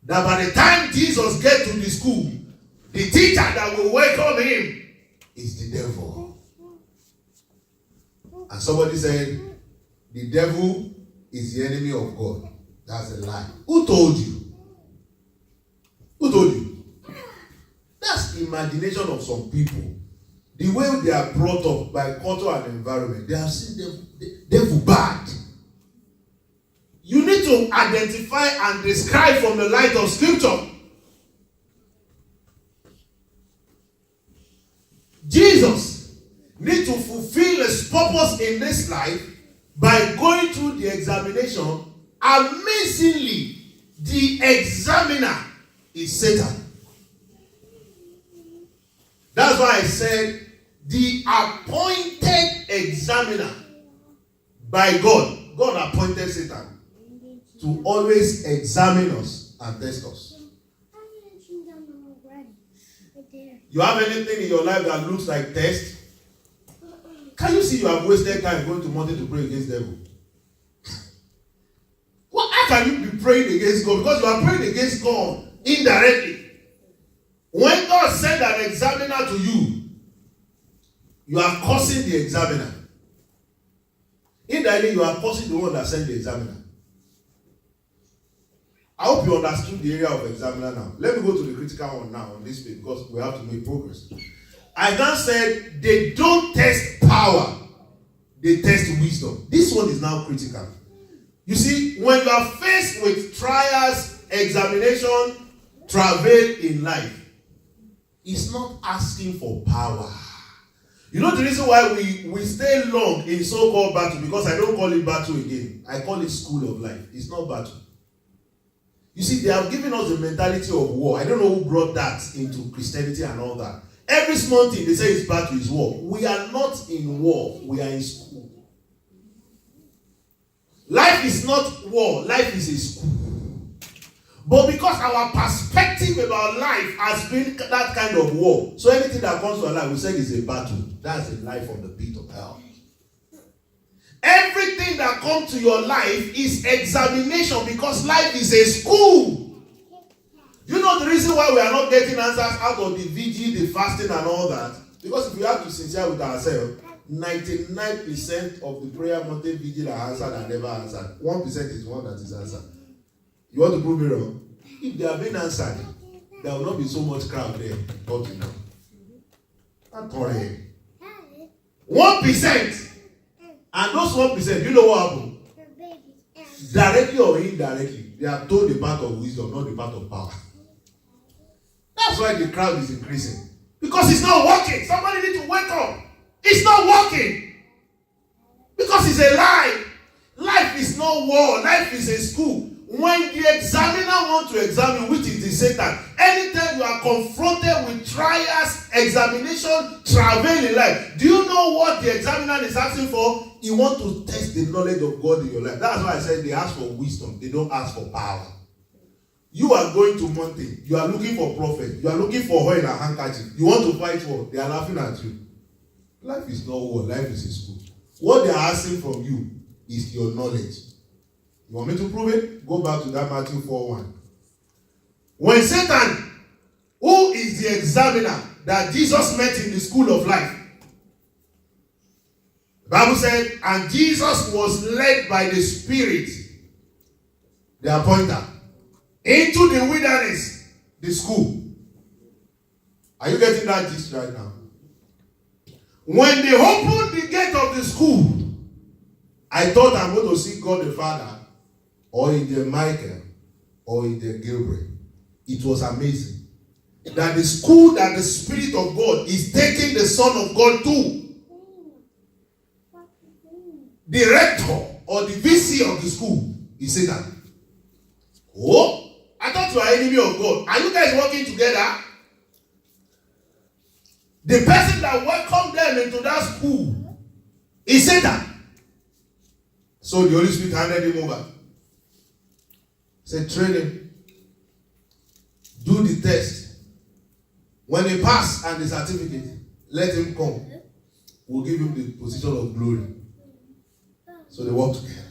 that by the time Jesus gets to the school, the teacher that will welcome him is the devil. And somebody said, the devil is the enemy of God. That's a lie. Who told you? Who told you? That's the imagination of some people. The way they are brought up by culture and environment, they have seen devil bad. You need to identify and describe from the light of Scripture. Jesus needs to fulfill his purpose in this life by going through the examination. Amazingly, the examiner is Satan. That's why I said the appointed examiner by God. God appointed Satan to always examine us and test us. You have anything in your life that looks like test? Can you see you have wasted time going to mountain to pray against the devil? Well, how can you be praying against God? Because you are praying against God indirectly. When God sent an examiner to you, you are cursing the examiner. Indirectly, you are cursing the one that sent the examiner. I hope you understood the area of examiner now. Let me go to the critical one now on this page because we have to make progress. I now said they don't test power, they test wisdom. This one is now critical. You see, when you are faced with trials, examination, travail in life, it's not asking for power. You know the reason why we stay long in so-called battle, because I don't call it battle again. I call it school of life. It's not battle. You see, they have given us the mentality of war. I don't know who brought that into Christianity and all that. Every small thing they say is battle is war. We are not in war. We are in school. Life is not war. Life is a school. But because our perspective about life has been that kind of war, so anything that comes to our life, we say is a battle. That's the life of the pit of hell. Everything that comes to your life is examination because life is a school. You know the reason why we are not getting answers out of the vigil, the fasting and all that? Because if we have to sincere with ourselves, 99% of the prayer mountain vigil are answered and never answered. 1% is one that is answered. You want to prove me wrong? If they have been answered, there will not be so much crowd there. Not enough. Not correct. 1%. And those 1%, you know what happened? Directly or indirectly, they are told the path of wisdom, not the path of power. That's why the crowd is increasing. Because it's not working. Somebody need to wake up. It's not working. Because it's a lie. Life is not war. Life is a school. When the examiner wants to examine, which is the Satan, anytime you are confronted with trials, examination, travail in life, do you know what the examiner is asking for? He wants to test the knowledge of God in your life. That's why I said they ask for wisdom. They don't ask for power. You are going to mountain. You are looking for prophet. You are looking for oil and handkerchief. You want to fight war. They are laughing at you. Life is not war. Life is a school. What they are asking from you is your knowledge. You want me to prove it? Go back to that Matthew 4:1. When Satan, who is the examiner that Jesus met in the school of life, the Bible said, and Jesus was led by the Spirit, the appointer, into the wilderness, the school. Are you getting that gist right now? When they opened the gate of the school, I thought I'm going to see God the Father, or in the Michael, or in the Gabriel. It was amazing. That the school that the Spirit of God is taking the Son of God to, the rector or the VC of the school is Satan. Oh, I thought you are enemy of God. Are you guys working together? The person that welcomed them into that school is Satan. So the Holy Spirit handed him over. Said, train him. Do the test. When he pass and the certificate, let him come. We'll give him the position of glory. So they walk together.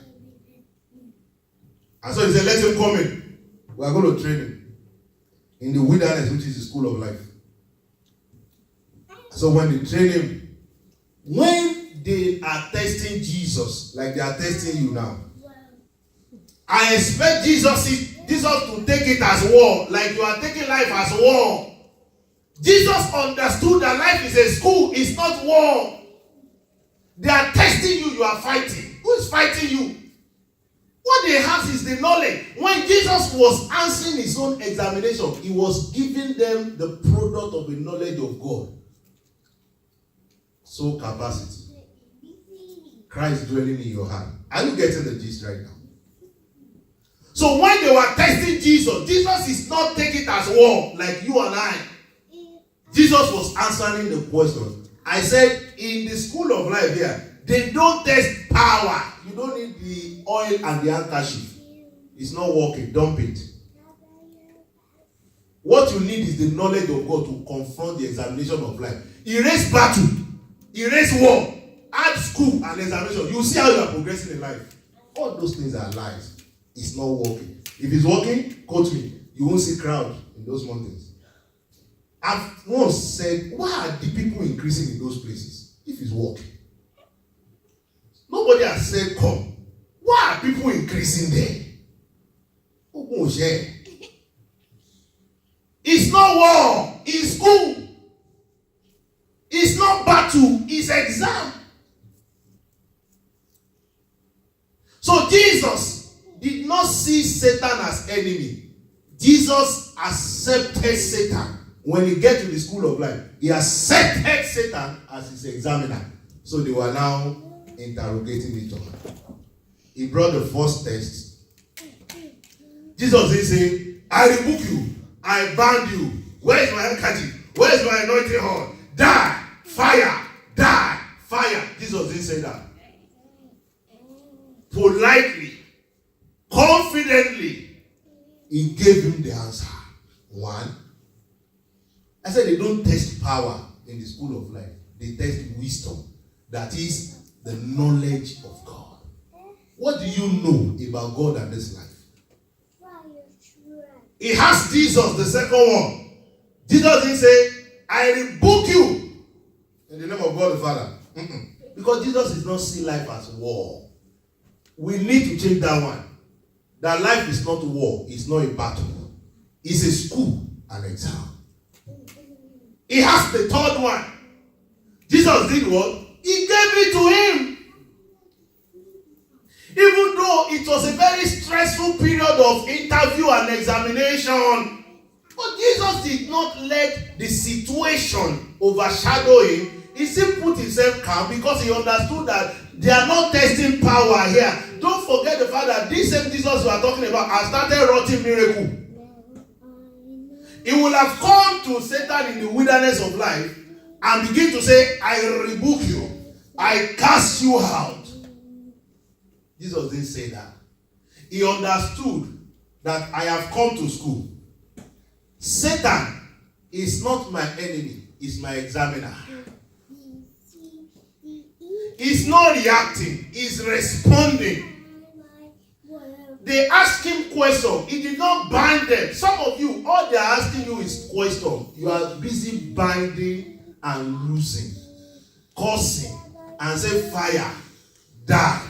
And so he said, let him come in. We are going to train him. in the wilderness, which is the school of life. So when they train him, when they are testing Jesus, like they are testing you now, I expect Jesus to take it as war, like you are taking life as war. Jesus understood that life is a school, it's not war. They are testing you, you are fighting. Who is fighting you? What they have is the knowledge. When Jesus was answering his own examination, he was giving them the product of the knowledge of God. So capacity. Christ dwelling in your heart. Are you getting the gist right now? So when they were testing Jesus, Jesus is not taking it as war like you and I. Jesus was answering the question. I said in the school of life here, they don't test power. You don't need the oil and the handkerchief. It's not working. Dump it. What you need is the knowledge of God to confront the examination of life. Erase battle. Erase war. Add school and examination. You see how you are progressing in life. All those things are lies. It's not working. If it's working, quote me. You won't see crowd in those mountains. I've once said, why are the people increasing in those places if it's working? Nobody has said, come. Why are people increasing there? It's not war. It's school. It's not battle. It's exam. So Jesus did not see Satan as enemy. Jesus accepted Satan. When he get to the school of life, he accepted Satan as his examiner. So they were now interrogating each other. He brought the first test. Jesus didn't say, I rebuke you. I bind you. Where is my handkerchief? Where is my anointing horn? Die. Fire. Die. Fire. Jesus didn't say that. Politely, confidently, he gave him the answer. One. I said they don't test power in the school of life. They test wisdom. That is the knowledge of God. What do you know about God and this life? He asked Jesus the second one. Jesus didn't say, I rebuke you in the name of God the Father. Because Jesus does not see life as war. We need to change that one. That life is not war. It's not a battle. It's a school, an exam. He has the third one. Jesus did what? He gave it to him. Even though it was a very stressful period of interview and examination. But Jesus did not let the situation overshadow him. He still put himself calm because he understood that they are not testing power here. Don't forget the fact that this same Jesus we are talking about has started wroughing miracle. He will have come to Satan in the wilderness of life and begin to say, I rebuke you. I cast you out. Jesus didn't say that. He understood that I have come to school. Satan is not my enemy. He's my examiner. He's not reacting. He's responding. They ask him questions. He did not bind them. Some of you, all they are asking you is question. You are busy binding and losing, cursing, and say fire, die.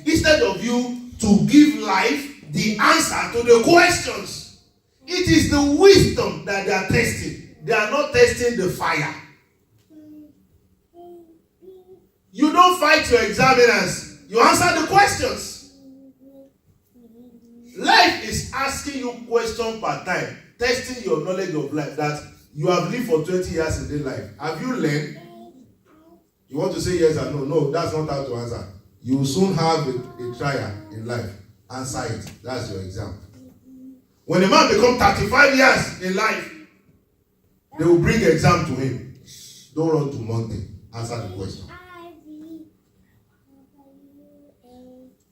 Instead of you to give life the answer to the questions. It is the wisdom that they are testing. They are not testing the fire. You don't fight your examiners. You answer the questions. Life is asking you question per time, testing your knowledge of life that you have lived for 20 years in this life. Have you learned? You want to say yes or no? No, that's not how to answer. You will soon have a trial in life. Answer it. That's your exam. When a man becomes 35 years in life, they will bring exam to him. Don't run to Monday. Answer the question.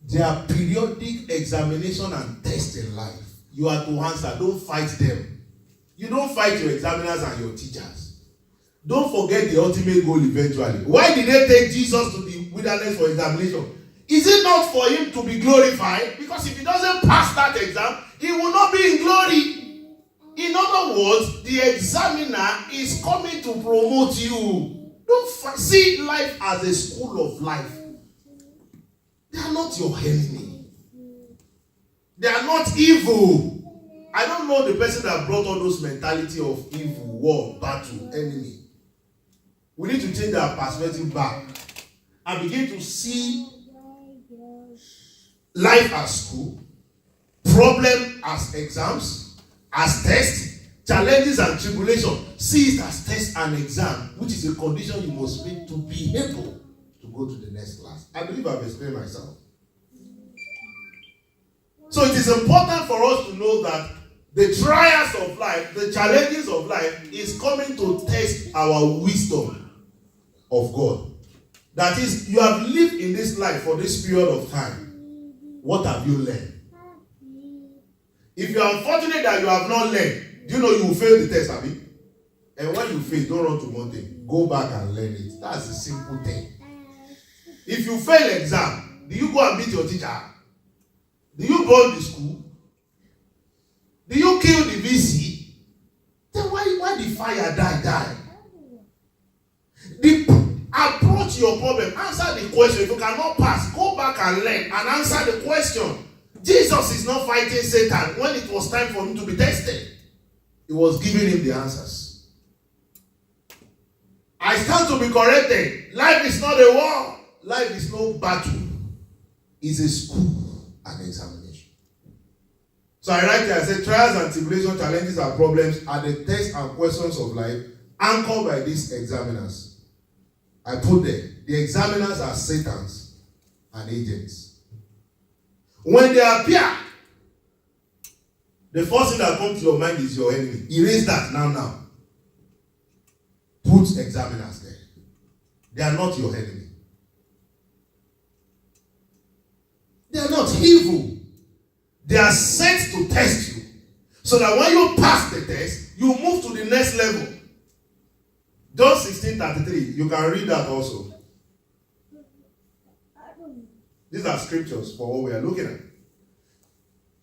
There are periodic examination and tests in life. You are to answer. Don't fight them. You don't fight your examiners and your teachers. Don't forget the ultimate goal eventually. Why did they take Jesus to the wilderness for examination? Is it not for him to be glorified? Because if he doesn't pass that exam, he will not be in glory. In other other words, the examiner is coming to promote you. Don't see life as a school of life. They are not your enemy. They are not evil. I don't know the person that brought all those mentality of evil, war, battle, enemy. We need to change our perspective back and begin to see life as school, problem as exams, as tests, challenges and tribulation. See it as test and exam, which is a condition you must meet to be able to go to the next class. I believe I've explained myself. So it is important for us to know that the trials of life, the challenges of life is coming to test our wisdom of God. That is, you have lived in this life for this period of time. What have you learned? If you are unfortunate that you have not learned, do you know you will fail the test, Abi? And when you fail, don't run to mountain. Go back and learn it. That's a simple thing. If you fail exam, do you go and beat your teacher? Do you burn the school? Do you kill the VC? Then why the fire die? Approach your problem. Answer the question. If you cannot pass, go back and learn and answer the question. Jesus is not fighting Satan when it was time for him to be tested. He was giving him the answers. I stand to be corrected. Life is not a war. Life is no battle. It's a school and examination. So I write here, I say, trials and tribulation, challenges and problems are the tests and questions of life anchored by these examiners. I put there, the examiners are Satan's and agents. When they appear, the first thing that comes to your mind is your enemy. Erase that now. Put examiners there. They are not your enemy. They are not evil. They are sent to test you. So that when you pass the test, you move to the next level. John 16:33. You can read that also. These are scriptures for what we are looking at.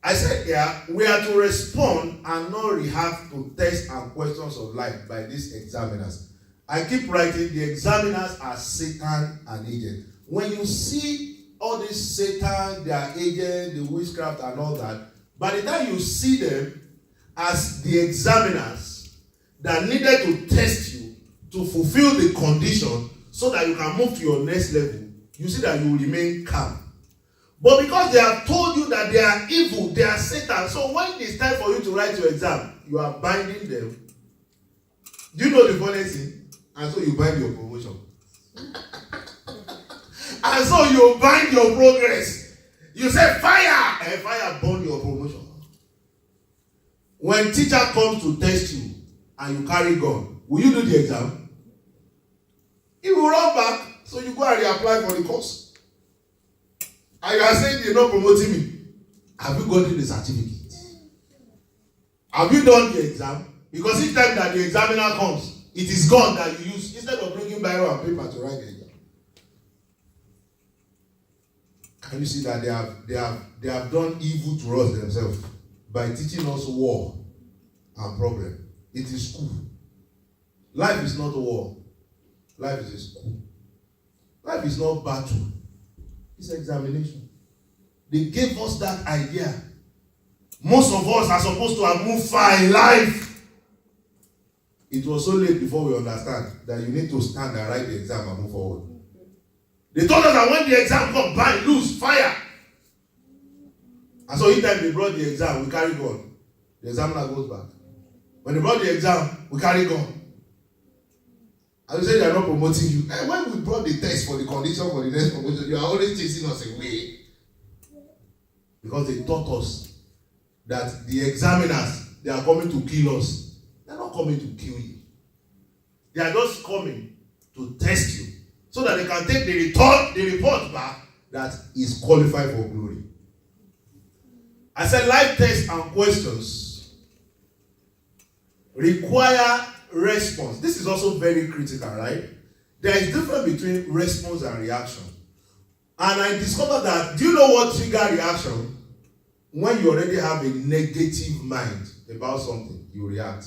I said here, we are to respond and not react to tests and questions of life by these examiners. I keep writing, the examiners are Satan and agent. When you see all this Satan, their agent, the witchcraft and all that, by the time you see them as the examiners that needed to test you to fulfill the condition so that you can move to your next level, you see that you will remain calm. But because they have told you that they are evil, they are Satan, so when it's time for you to write your exam, you are binding them. Do you know the funny thing? And so you bind your promotion. And so you bind your progress. You say fire, and fire burn your promotion. When teacher comes to test you and you carry gun, will you do the exam? He will run back, so you go and reapply for the course. And you are saying you're not promoting me. Have you gotten the certificate? Have you done the exam? Because each time that the examiner comes, it is gun that you use instead of bringing biro and paper to write the exam. Can you see that they have done evil to us themselves by teaching us war and problem? It is school. Life is not a war. Life is a school. Life is not battle. It's examination. They gave us that idea. Most of us are supposed to have moved far in life. It was so late before we understand that you need to stand and write the exam and move forward. They told us that when the exam comes, bind, loose, fire. And so each time they brought the exam, we carry gun. The examiner goes back. When they brought the exam, we carry gun. And we say they are not promoting you. And when we brought the test for the condition for the next promotion, you are always chasing us away. Because they taught us that the examiners, they are coming to kill us. They are not coming to kill you. They are just coming to test you so that they can take the report back that is qualified for glory. I said life tests and questions require response. This is also very critical, right? There is difference between response and reaction. And I discovered that, do you know what trigger reaction? when you already have a negative mind about something, you react.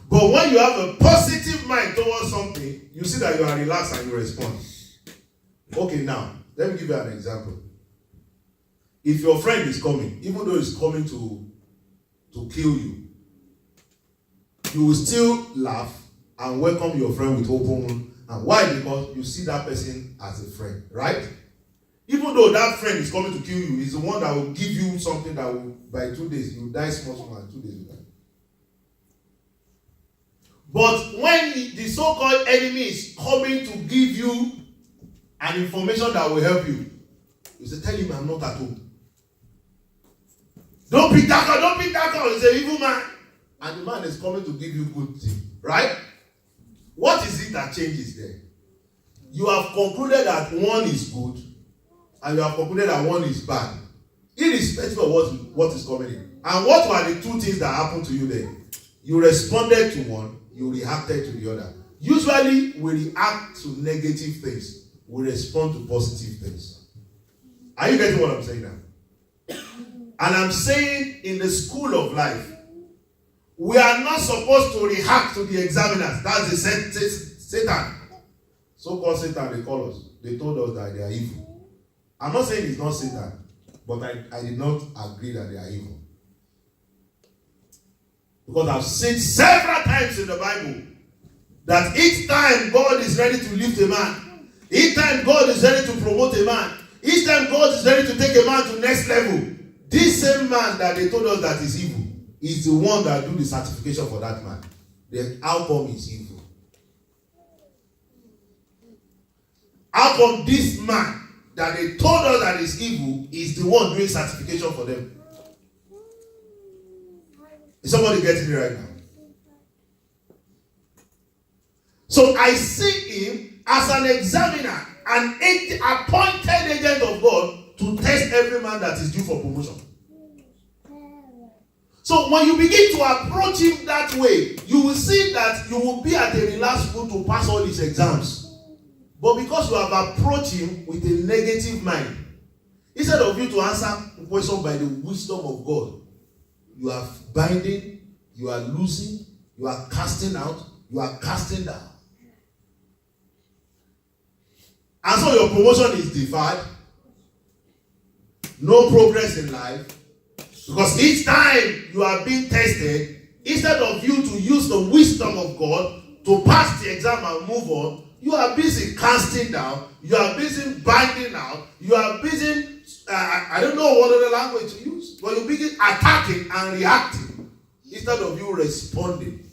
But when you have a positive mind towards something, you see that you are relaxed and you respond. Okay, now, let me give you an example. If your friend is coming, even though he's coming to kill you, you will still laugh and welcome your friend with open. And why? Because you see that person as a friend, right? Even though that friend is coming to kill you, he's the one that will give you something that will, by 2 days, you die small, and 2 days you die. But when the so-called enemy is coming to give you an information that will help you, you say, tell him I'm not at home. Don't pick that call. He's an evil man. And the man is coming to give you good thing, right? What is it that changes there? You have concluded that one is good, and you have concluded that one is bad, irrespective of what is coming in. And what were the two things that happened to you then? You responded to one, you reacted to the other. Usually, we react to negative things. We respond to positive things. Are you getting what I'm saying now? And I'm saying in the school of life, we are not supposed to react to the examiners. That's the Satan. So-called Satan, they call us. They told us that they are evil. I'm not saying it's not Satan, but I did not agree that they are evil. Because I've seen several times in the Bible that each time God is ready to lift a man, each time God is ready to promote a man, each time God is ready to take a man to next level, this same man that they told us that is evil is the one that do the certification for that man. The outcome is evil. How come this man that they told us that is evil is the one doing certification for them? Is somebody getting me right now? So I see him as an examiner, an appointed agent of God to test every man that is due for promotion. So when you begin to approach him that way, you will see that you will be at a relaxed mood to pass all his exams. But because you have approached him with a negative mind, instead of you to answer the question by the wisdom of God, you are binding, you are losing, you are casting out, you are casting down. And so your promotion is deferred. No progress in life. Because each time you are being tested, instead of you to use the wisdom of God to pass the exam and move on, you are busy casting down, you are busy binding out, you are busy, I don't know what other language to use, but you begin attacking and reacting instead of you responding.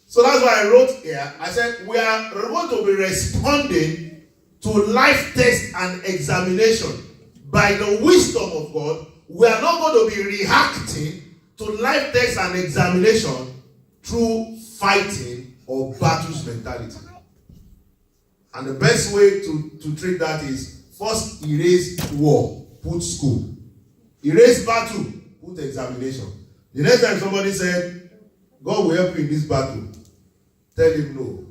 So that's why I wrote here, I said, we are going to be responding to life test and examination by the wisdom of God. We are not going to be reacting to life test and examination through fighting or battles mentality. And the best way to treat that is first erase war, put school. Erase battle, put examination. The next time somebody said, God will help you in this battle, tell him no.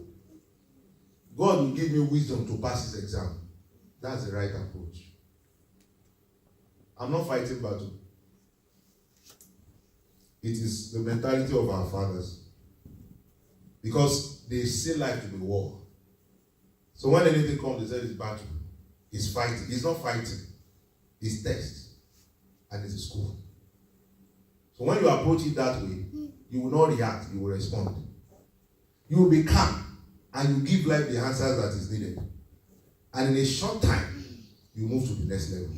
God will give me wisdom to pass his exam. That's the right approach. I'm not fighting battle. It is the mentality of our fathers. Because they see life to be war. So when anything comes, they say it's battle. It's fighting. It's not fighting. It's test. And it's a school. So when you approach it that way, you will not react, you will respond. You will be calm and you give life the answers that is needed. And in a short time, you move to the next level.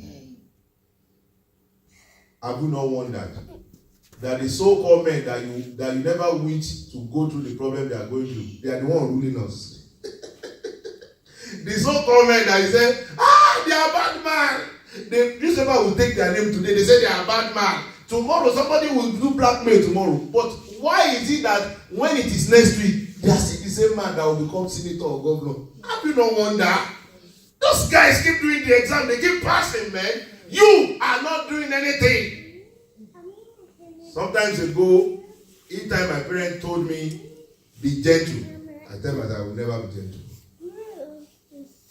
Have you not wondered that the so-called men that you never wish to go through the problem they are going through, they are the one ruling us? The so-called men that you say, they are bad man. The newspaper will take their name today. They say they are bad man. Tomorrow somebody will do blackmail tomorrow. But why is it that when it is next week, they are still the same man that will become senator or governor? Have you not wondered? Those guys keep doing the exam. They keep passing, man. You are not doing anything. Sometimes ago, each time my parents told me, be gentle, I tell myself I will never be gentle.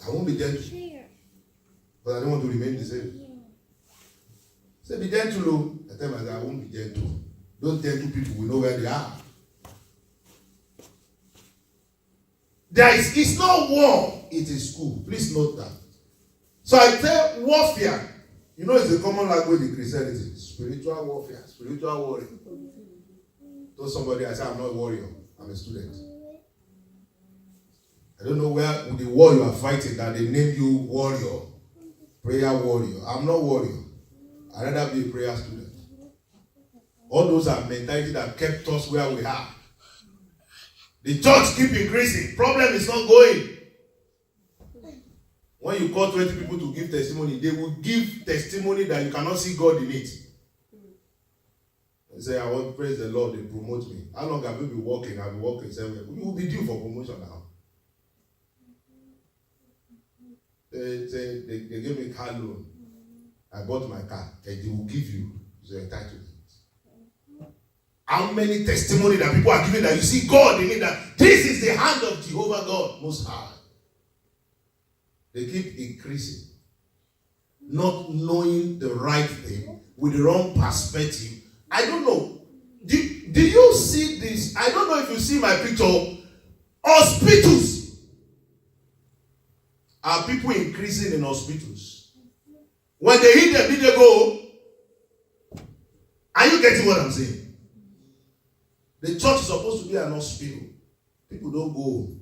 I won't be gentle. But I don't want to remain the same. Say, be gentle. I tell myself, I won't be gentle. Those gentle people, we know where they are. It's not war, it is school. Please note that. So I tell warfare. You know, it's a common language in Christianity. Spiritual warfare, spiritual warrior. Told somebody, I said, I'm not a warrior, I'm a student. I don't know where with the war you are fighting that they name you warrior, prayer warrior. I'm not warrior. I'd rather be a prayer student. All those are mentality that kept us where we are. The church keep increasing. Problem is not going. When you call 20 people to give testimony, they will give testimony that you cannot see God in it. They say, I want to praise the Lord, they promote me. How long have you been working? I've been working 7 years. You will be due for promotion now. They gave me car loan. I bought my car. And they will give you. You're entitled to it. How many testimony that people are giving that you see God in it, that this is the hand of Jehovah God Most High. They keep increasing. Not knowing the right thing with the wrong perspective. I don't know. Do you see this? I don't know if you see my picture. Hospitals. Are people increasing in hospitals? When they hit them, did they go? Are you getting what I'm saying? The church is supposed to be an hospital. People don't go.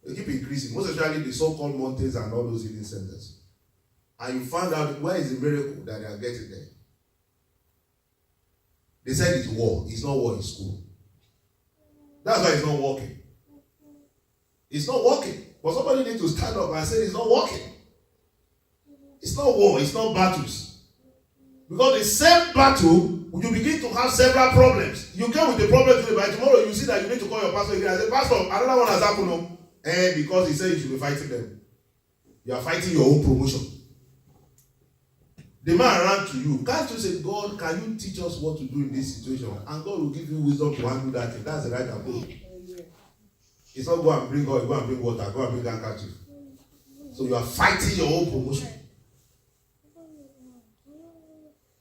They keep increasing. Most especially the so-called mountains and all those healing centers. And you find out where is the miracle that they are getting there. They said it's war. It's not war in school. That's why it's not working. It's not working. But somebody needs to stand up and say it's not working. It's not war. It's not battles. Because the same battle, you begin to have several problems. You came with the problem today, by tomorrow you see that you need to call your pastor again and say, Pastor, another one has happened. Because he said you should be fighting them. You are fighting your own promotion. The man ran to you. Can't you say, God, can you teach us what to do in this situation? And God will give you wisdom to handle that thing. That's the right approach. It's not go and bring oil, go and bring water, go and bring handkerchief. So you are fighting your own promotion.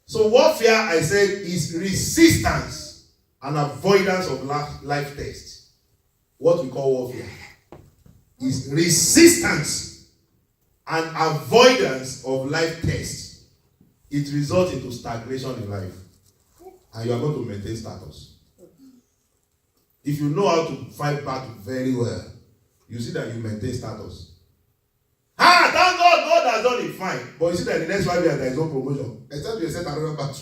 So warfare, I said, is resistance and avoidance of life tests. What we call warfare is resistance and avoidance of life tests. It results into stagnation in life. And you are going to maintain status. If you know how to fight battle very well, you see that you maintain status. Thank God, God has done it fine. But you see that in the next 5 years, there is no promotion. Except you set another battle.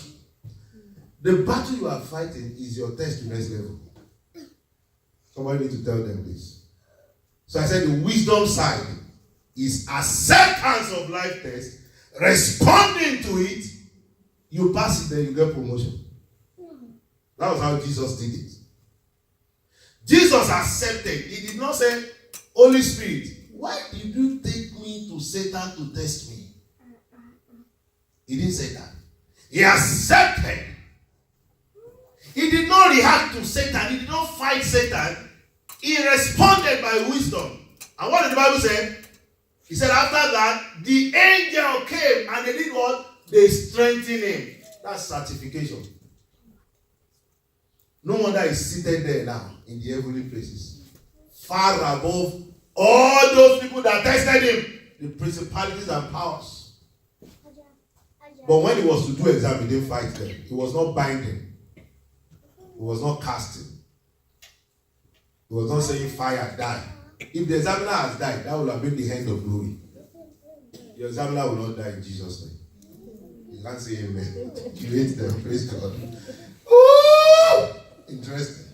The battle you are fighting is your test to next level. Somebody need to tell them this. So I said the wisdom side is acceptance of life test, responding to it. You pass it, then you get promotion. That was how Jesus did it. Jesus accepted. He did not say, Holy Spirit, why did you take me to Satan to test me? He didn't say that. He accepted. He did not react to Satan. He did not fight Satan. He responded by wisdom. And what did the Bible say? He said after that, the angel came and they did what? They strengthened him. That's certification. No wonder he's seated there now in the heavenly places. Far above all those people that tested him. The principalities and powers. But when he was to do exam, he didn't fight them. He was not binding. He was not casting. He was not saying fire, die. If the examiner has died, that would have been the end of glory. The examiner will not die in Jesus' name. You can't say amen. You hate them. Praise God. Ooh! Interesting.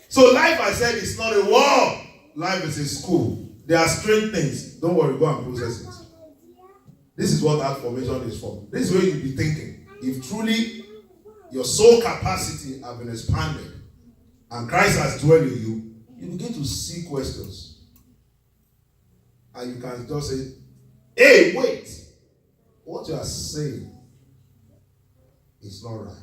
So life, I said, is not a war. Life is a school. There are strange things. Don't worry, go and process it. This is what Heartformation is for. This is where you'll be thinking. If truly your soul capacity has been expanded and Christ has dwelled in you, you begin to see questions. And you can just say, hey, wait. What you are saying is not right.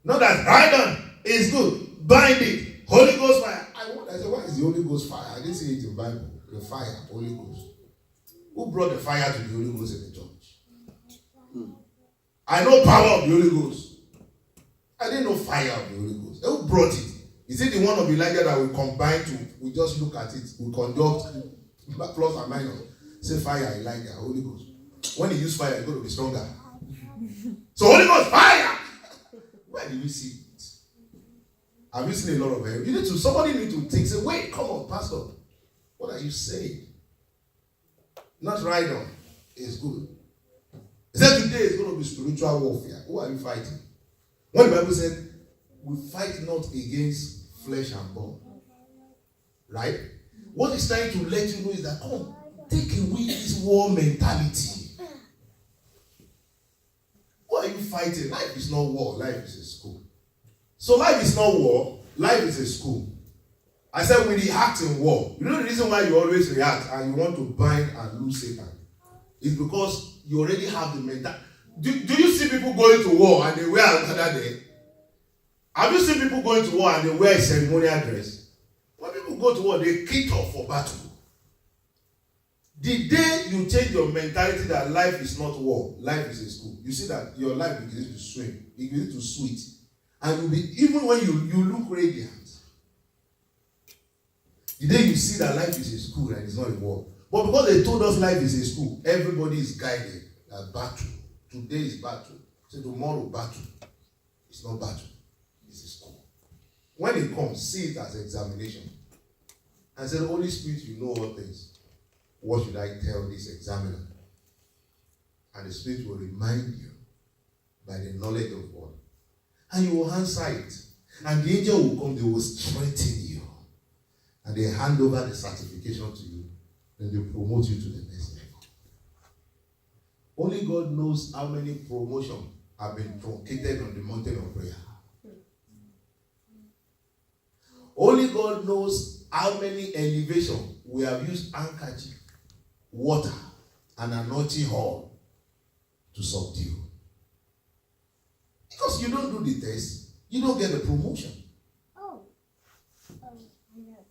Not that iron is good. Bind it. Holy Ghost fire. I said, what is the Holy Ghost fire? I didn't see it in the Bible. The fire, Holy Ghost. Who brought the fire to the Holy Ghost in the church? I know power of the Holy Ghost. I didn't know fire of the Holy Ghost. Who brought it? Is it the one of Elijah that we combine to? We just look at it. We conduct plus and minus. Say fire, Elijah, Holy Ghost. When he use fire, it's going to be stronger. So Holy Ghost, fire! Where did we see it? Have you seen a lot of it? Somebody need to think, say, wait, come on, Pastor. What are you saying? Not right on. It's good. He said today is going to be spiritual warfare. Who are you fighting? When the Bible said, we fight not against flesh and bone. Right? What it's trying to let you know is that, come on, take away this war mentality. What are you fighting? Life is not war. Life is a school. So life is not war. Life is a school. I said we react in war. You know the reason why you always react and you want to bind and lose Satan? It's because you already have the mental. Do you see people going to war and they wear another day? Have you seen people going to war and they wear a ceremonial dress? When people go to war, they kit off for battle. The day you change your mentality that life is not war, life is a school, you see that your life begins to swim, it begins to sweet. And you'll be, even when you look radiant, the day you see that life is a school and it's not a war. But because they told us life is a school, everybody is guided that battle. Today is battle. So tomorrow battle. It's not battle. It's a school. When it comes, see it as examination. And say, Holy Spirit, you know all things. What should I tell this examiner? And the Spirit will remind you by the knowledge of God. And you will answer it. And the angel will come, they will strengthen you. And they hand over the certification to you. Then they promote you to the next level. Only God knows how many promotions have been truncated on the mountain of prayer. Only God knows how many elevations we have used handkerchief, water, and anointing oil to subdue. Because you don't do the test, you don't get the promotion.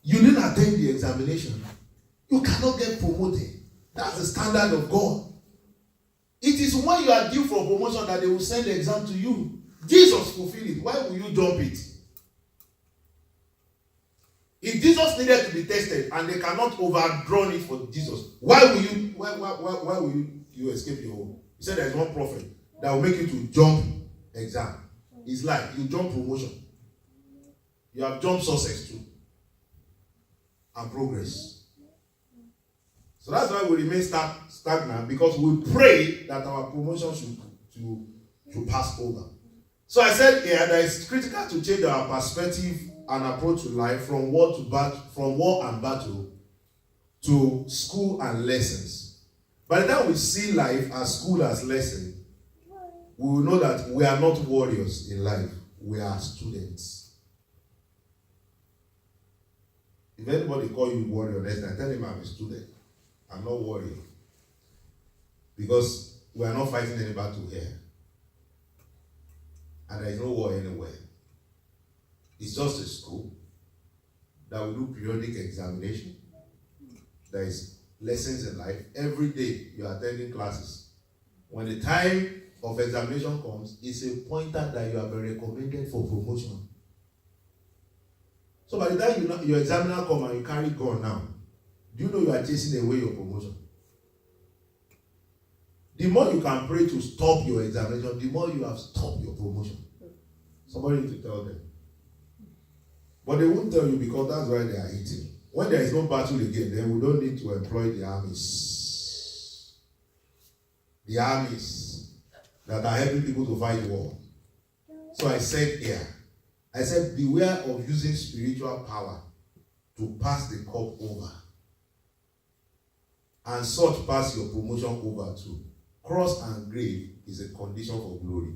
You didn't attend the examination, you cannot get promoted. That's the standard of God. It is when you are due for promotion that they will send the exam to you. Jesus fulfilled it. Why will you jump it? If Jesus needed to be tested and they cannot overdraw it for Jesus, why will you escape your home? He said there is one prophet that will make you to jump exam. It's like you jump promotion. You have jumped success too. And progress. So that's why we remain stagnant, because we pray that our promotion should pass over. So I said here that it's critical to change our perspective and approach to life from war and battle to school and lessons. By the time we see life as school as lesson, we will know that we are not warriors in life. We are students. If anybody call you warrior next time, tell him I'm a student. I'm not warrior. Because we are not fighting any battle here. And there is no war anywhere. It's just a school that will do periodic examination. There is lessons in life. Every day you are attending classes. When the time of examination comes, it's a pointer that you have been recommended for promotion. So by the time your examiner come and you carry gun now, do you know you are chasing away your promotion? The more you can pray to stop your examination, the more you have stopped your promotion. Somebody need to tell them. But they won't tell you because that's why they are eating. When there is no battle again, then we don't need to employ the armies. The armies that are helping people to fight war. So I said here, I said, beware of using spiritual power to pass the cup over. And such pass your promotion over too. Cross and grave is a condition for glory.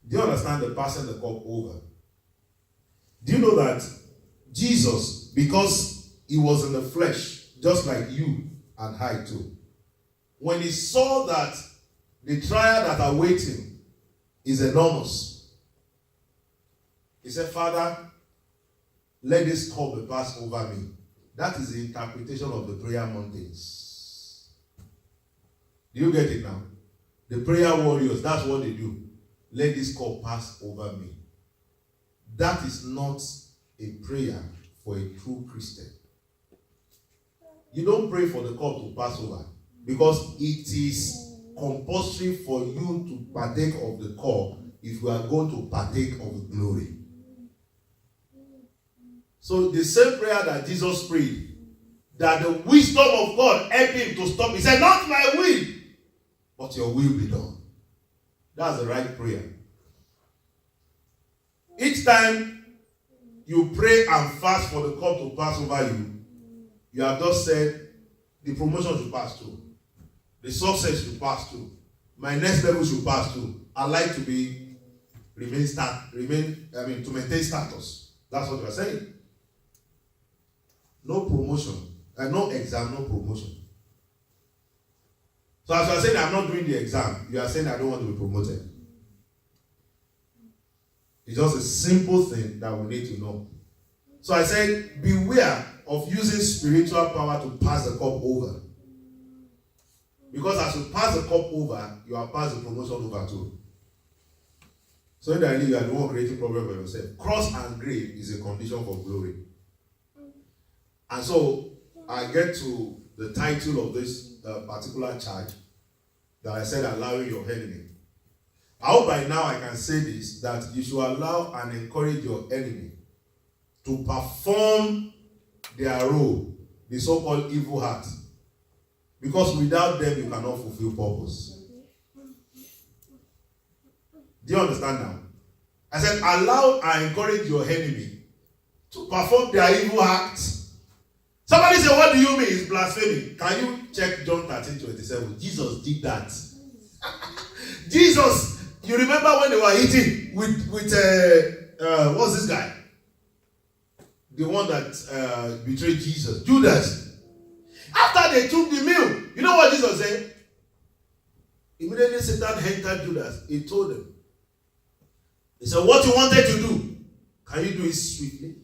Do you understand the passing the cup over? Do you know that Jesus, because he was in the flesh, just like you and I too, when he saw that the trial that awaits him is enormous, he said, Father, let this cup be passed over me. That is the interpretation of the prayer mountains. Do you get it now? The prayer warriors, that's what they do. Let this cup pass over me. That is not a prayer for a true Christian. You don't pray for the cup to pass over because it is compulsory for you to partake of the cup if you are going to partake of the glory. So the same prayer that Jesus prayed, that the wisdom of God helped him to stop. He said, not my will, but your will be done. That's the right prayer. Each time you pray and fast for the cup to pass over you, you have just said, the promotion should pass through. The success should pass through. My next level should pass through. I like to maintain status. That's what you are saying. No promotion. No exam, no promotion. So as you are saying, I'm not doing the exam, you are saying I don't want to be promoted. It's just a simple thing that we need to know. So I said, beware of using spiritual power to pass the cup over. Because as you pass the cup over, you have passed the promotion over too. So indirectly, you are the one creating problem for yourself. Cross and grave is a condition for glory. And so, I get to the title of this particular charge that I said, allowing your enemy. I hope by now I can say this, that you should allow and encourage your enemy to perform their role, the so-called evil heart. Because without them, you cannot fulfill purpose. Do you understand now? I said, allow and encourage your enemy to perform their evil acts. Somebody say, what do you mean? It's blasphemy. Can you check John 13:27? Jesus did that. Jesus, you remember when they were eating with what's this guy? The one that betrayed Jesus, Judas. After they took the meal, you know what Jesus said? Immediately Satan entered Judas. He told him, he said, what you wanted to do, can you do it sweetly?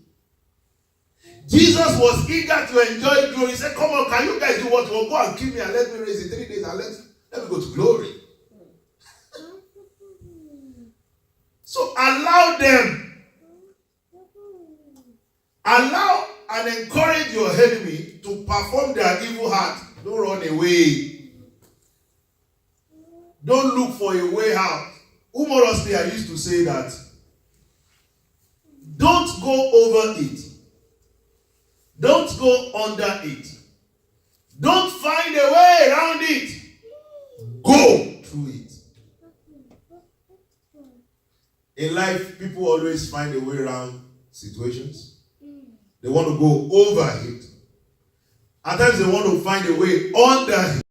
Jesus was eager to enjoy glory. He said, come on, can you guys do what you want? Go and kill me and let me raise in 3 days and let me go to glory. So allow them. Allow and encourage your enemy to perform their evil heart. Don't run away. Don't look for a way out. Humorously, I used to say that don't go over it. Don't go under it. Don't find a way around it. Go through it. In life, people always find a way around situations. They want to go over it. At times, they want to find a way under it.